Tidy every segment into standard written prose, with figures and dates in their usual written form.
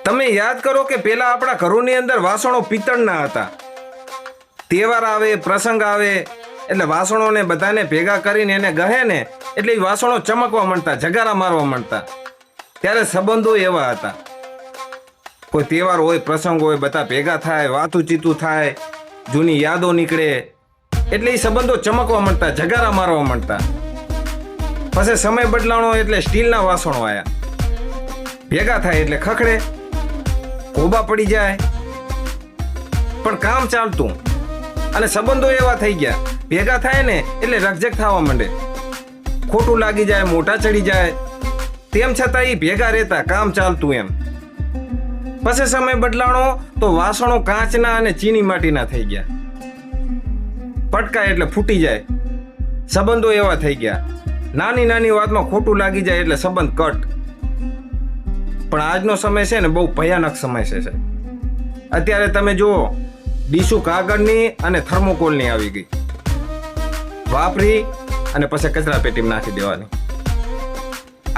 તમે યાદ કરો કે પેલા આપણા ઘરોની અંદર વાસણો પિત્તળના હતા. તહેવાર આવે, પ્રસંગ આવે એટલે વાસણોને બધાને ભેગા કરીને એને ગહે ને એટલે એ વાસણો ચમકવા માંડતા, જગારા મારવા માંડતા. ત્યારે સંબંધો એવા હતા. કોઈ તહેવાર હોય, પ્રસંગ હોય, બધા ભેગા થાય, વાતું ચીતું થાય, જૂની યાદો નીકળે એટલે એ સંબંધો ચમકવા માંડતા, જગારા મારવા માંડતા. પછી સમય બદલાણો એટલે સ્ટીલના વાસણો આવ્યા. ભેગા થાય એટલે ખખડે, કોબા પડી જાય, પણ કામ ચાલતું. અને સંબંધો એવા થઈ ગયા, ભેગા થાય ને એટલે રકઝક થવા માંડે, ખોટું લાગી જાય, મોટા ચડી જાય, તેમ છતાં એ ભેગા રહેતા, કામ ચાલતું એમ. પછી સમય બદલાણો તો વાસણો કાચના અને ચીની માટીના થઈ ગયા. પટકાય એટલે ફૂટી જાય, સંબંધો એવા થઈ ગયા. નાની નાની વાતમાં ખોટું લાગી જાય એટલે સંબંધ કટ. પણ આજનો સમય છે ને બહુ ભયાનક સમય છે. અત્યારે તમે જુઓ, ડીશું કાગળની અને થર્મોકોલની આવી ગઈ. વાપરી અને પછી કચરા પેટીમાં નાખી દેવાની.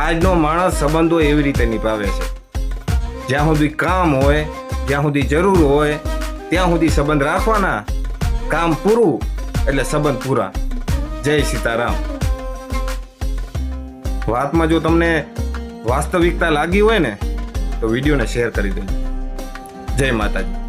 આજનો માણસ સંબંધો એવી રીતે નિભાવે છે. જ્યાં સુધી કામ હોય, જ્યાં સુધી જરૂર હોય ત્યાં સુધી સંબંધ રાખવાના. કામ પૂરું એટલે સંબંધ પૂરા. જય સીતારામ. વાતમાં જો તમને વાસ્તવિકતા લાગી હોય ને તો વિડીયોને શેર કરી દેજો. જય માતાજી.